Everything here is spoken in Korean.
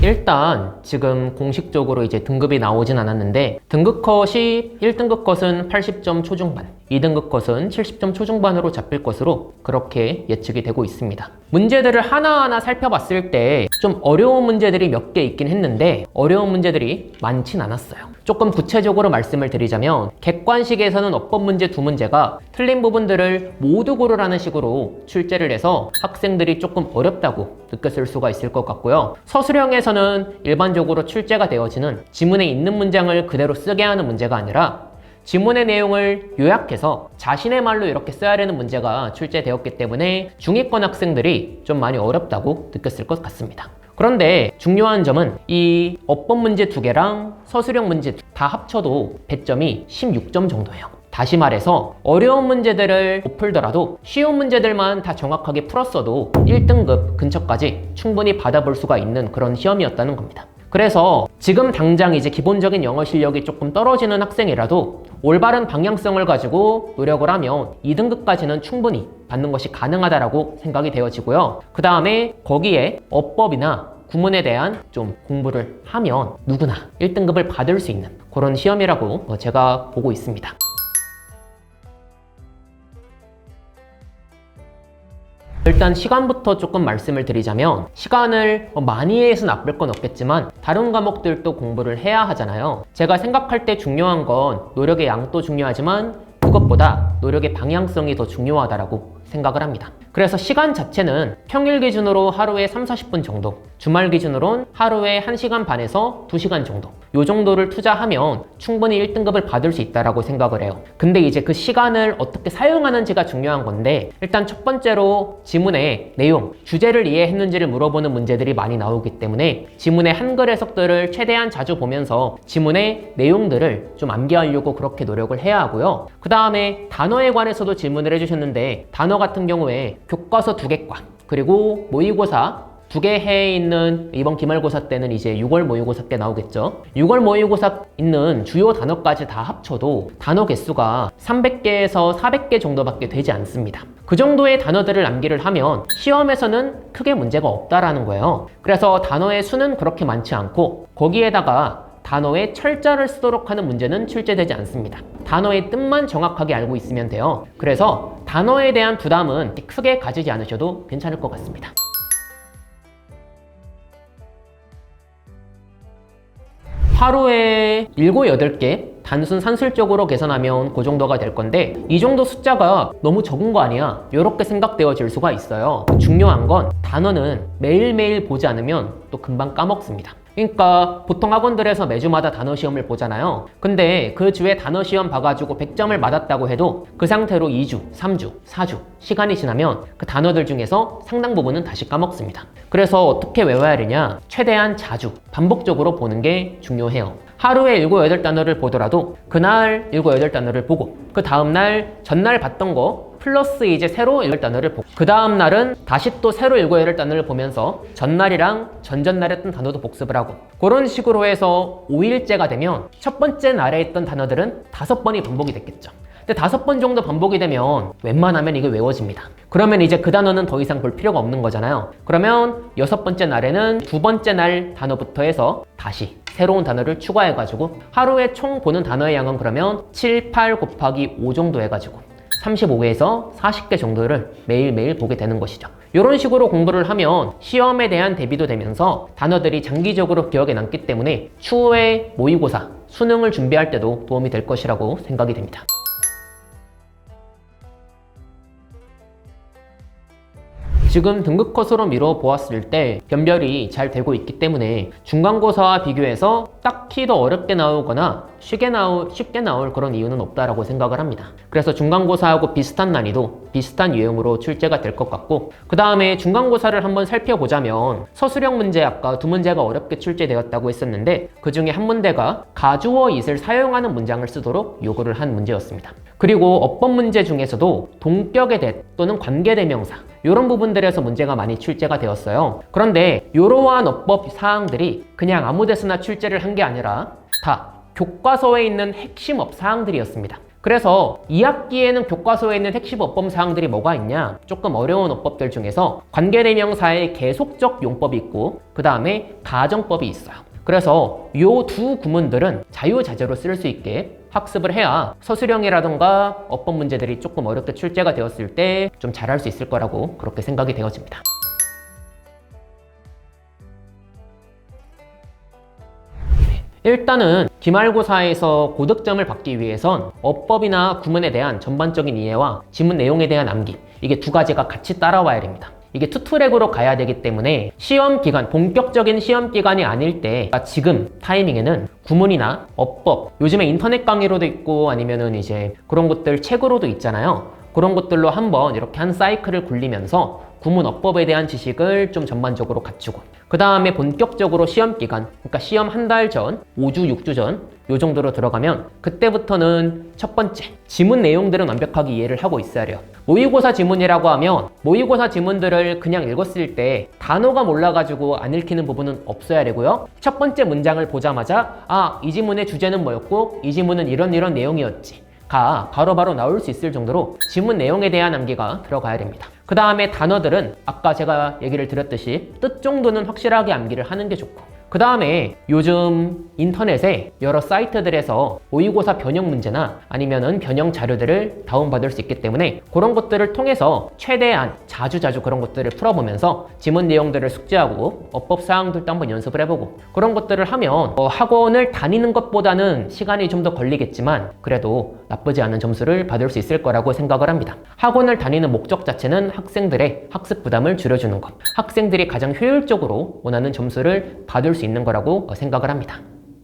일단 지금 공식적으로 이제 등급이 나오진 않았는데 등급 컷이 1등급 컷은 80점 초중반, 2등급 컷은 70점 초중반으로 잡힐 것으로 그렇게 예측이 되고 있습니다. 문제들을 하나하나 살펴봤을 때 좀 어려운 문제들이 몇 개 있긴 했는데 어려운 문제들이 많진 않았어요. 조금 구체적으로 말씀을 드리자면 객관식에서는 어법 문제 2문제가 틀린 부분들을 모두 고르라는 식으로 출제를 해서 학생들이 조금 어렵다고 느꼈을 수가 있을 것 같고요. 서술형에서는 일반적으로 출제가 되어지는 지문에 있는 문장을 그대로 쓰게 하는 문제가 아니라 지문의 내용을 요약해서 자신의 말로 이렇게 써야 되는 문제가 출제되었기 때문에 중위권 학생들이 좀 많이 어렵다고 느꼈을 것 같습니다. 그런데 중요한 점은 이 어법 문제 2개랑 서술형 문제 다 합쳐도 배점이 16점 정도예요. 다시 말해서 어려운 문제들을 못 풀더라도 쉬운 문제들만 다 정확하게 풀었어도 1등급 근처까지 충분히 받아볼 수가 있는 그런 시험이었다는 겁니다. 그래서 지금 당장 이제 기본적인 영어 실력이 조금 떨어지는 학생이라도 올바른 방향성을 가지고 노력을 하면 2등급까지는 충분히 받는 것이 가능하다라고 생각이 되어지고요. 그 다음에 거기에 어법이나 구문에 대한 좀 공부를 하면 누구나 1등급을 받을 수 있는 그런 시험이라고 제가 보고 있습니다. 일단 시간부터 조금 말씀을 드리자면 시간을 많이 해서 나쁠 건 없겠지만 다른 과목들도 공부를 해야 하잖아요. 제가 생각할 때 중요한 건 노력의 양도 중요하지만 그것보다 노력의 방향성이 더 중요하다고 생각을 합니다. 그래서 시간 자체는 평일 기준으로 하루에 30-40분 정도, 주말 기준으로는 하루에 1시간 반에서 2시간 정도 요 정도를 투자하면 충분히 1등급을 받을 수 있다고 생각을 해요. 근데 이제 그 시간을 어떻게 사용하는지가 중요한 건데 일단 첫 번째로 지문의 내용, 주제를 이해했는지를 물어보는 문제들이 많이 나오기 때문에 지문의 한글 해석들을 최대한 자주 보면서 지문의 내용들을 좀 암기하려고 그렇게 노력을 해야 하고요. 그 다음에 단어에 관해서도 질문을 해주셨는데 단어 같은 경우에 교과서 2개과 그리고 모의고사 2개 해에 있는 이번 기말고사 때는 이제 6월 모의고사 때 나오겠죠. 6월 모의고사 있는 주요 단어까지 다 합쳐도 단어 개수가 300개에서 400개 정도밖에 되지 않습니다. 그 정도의 단어들을 암기를 하면 시험에서는 크게 문제가 없다라는 거예요. 그래서 단어의 수는 그렇게 많지 않고 거기에다가 단어의 철자를 쓰도록 하는 문제는 출제되지 않습니다. 단어의 뜻만 정확하게 알고 있으면 돼요. 그래서 단어에 대한 부담은 크게 가지지 않으셔도 괜찮을 것 같습니다. 하루에 7, 8개 단순 산술적으로 계산하면 그 정도가 될 건데 이 정도 숫자가 너무 적은 거 아니야? 이렇게 생각되어질 수가 있어요. 중요한 건 단어는 매일매일 보지 않으면 또 금방 까먹습니다. 그러니까 보통 학원들에서 매주마다 단어 시험을 보잖아요. 근데 그 주에 단어 시험 봐가지고 100점을 맞았다고 해도 그 상태로 2주, 3주, 4주 시간이 지나면 그 단어들 중에서 상당 부분은 다시 까먹습니다. 그래서 어떻게 외워야 되냐? 최대한 자주 반복적으로 보는 게 중요해요. 하루에 7, 8단어를 보더라도 그날 7, 8단어를 보고 그 다음날 전날 봤던 거 플러스 이제 새로 8단어를 보고 그 다음날은 다시 또 새로 7, 8단어를 보면서 전날이랑 전전날에 했던 단어도 복습을 하고 그런 식으로 해서 5일째가 되면 첫 번째 날에 했던 단어들은 5번이 반복이 됐겠죠. 근데 5번 정도 반복이 되면 웬만하면 이게 외워집니다. 그러면 이제 그 단어는 더 이상 볼 필요가 없는 거잖아요. 그러면 6번째 날에는 2번째 날 단어부터 해서 다시 새로운 단어를 추가해가지고 하루에 총 보는 단어의 양은 그러면 7, 8 곱하기 5 정도 해가지고 35개에서 40개 정도를 매일매일 보게 되는 것이죠. 이런 식으로 공부를 하면 시험에 대한 대비도 되면서 단어들이 장기적으로 기억에 남기 때문에 추후에 모의고사, 수능을 준비할 때도 도움이 될 것이라고 생각이 됩니다. 지금 등급 컷으로 미뤄 보았을 때 변별이 잘 되고 있기 때문에 중간고사와 비교해서 딱히 더 어렵게 나오거나 쉽게 나올 그런 이유는 없다라고 생각을 합니다. 그래서 중간고사하고 비슷한 난이도, 비슷한 유형으로 출제가 될 것 같고 그 다음에 중간고사를 한번 살펴보자면 서술형 문제 아까 2문제가 어렵게 출제되었다고 했었는데 그 중에 한 문제가 가주어 it을 사용하는 문장을 쓰도록 요구를 한 문제였습니다. 그리고 어법 문제 중에서도 동격의 대 또는 관계대명사 이런 부분들에서 문제가 많이 출제가 되었어요. 그런데 이러한 어법 사항들이 그냥 아무 데서나 출제를 한 게 아니라 다 교과서에 있는 핵심 업 사항들이었습니다. 그래서 2학기에는 교과서에 있는 핵심 어법 사항들이 뭐가 있냐? 조금 어려운 어법들 중에서 관계대명사의 계속적 용법이 있고 그 다음에 가정법이 있어요. 그래서 이 두 구문들은 자유자재로 쓸 수 있게 학습을 해야 서술형이라던가 어법 문제들이 조금 어렵게 출제가 되었을 때 좀 잘할 수 있을 거라고 그렇게 생각이 되어집니다. 일단은 기말고사에서 고득점을 받기 위해선 어법이나 구문에 대한 전반적인 이해와 지문 내용에 대한 암기, 이게 두 가지가 같이 따라와야 됩니다. 이게 투트랙으로 가야 되기 때문에 시험 기간, 본격적인 시험 기간이 아닐 때, 그러니까 지금 타이밍에는 구문이나 어법, 요즘에 인터넷 강의로도 있고 아니면은 이제 그런 것들 책으로도 있잖아요. 그런 것들로 한번 이렇게 한 사이클을 굴리면서 구문 어법에 대한 지식을 좀 전반적으로 갖추고, 그 다음에 본격적으로 시험 기간, 그러니까 시험 한 달 전, 5주, 6주 전, 요 정도로 들어가면 그때부터는 첫 번째, 지문 내용들은 완벽하게 이해를 하고 있어야 돼요. 모의고사 지문이라고 하면 모의고사 지문들을 그냥 읽었을 때 단어가 몰라가지고 안 읽히는 부분은 없어야 되고요. 첫 번째 문장을 보자마자 이 지문의 주제는 뭐였고 이 지문은 이런 내용이었지 가 바로바로 나올 수 있을 정도로 지문 내용에 대한 암기가 들어가야 됩니다. 그 다음에 단어들은 아까 제가 얘기를 드렸듯이 뜻 정도는 확실하게 암기를 하는 게 좋고, 그 다음에 요즘 인터넷에 여러 사이트들에서 모의고사 변형 문제나 아니면은 변형 자료들을 다운받을 수 있기 때문에 그런 것들을 통해서 최대한 자주 그런 것들을 풀어보면서 지문 내용들을 숙지하고 어법 사항들도 한번 연습을 해보고, 그런 것들을 하면 학원을 다니는 것보다는 시간이 좀 더 걸리겠지만 그래도 나쁘지 않은 점수를 받을 수 있을 거라고 생각을 합니다. 학원을 다니는 목적 자체는 학생들의 학습 부담을 줄여주는 것, 학생들이 가장 효율적으로 원하는 점수를 받을 수 있는 거라고 생각을 합니다.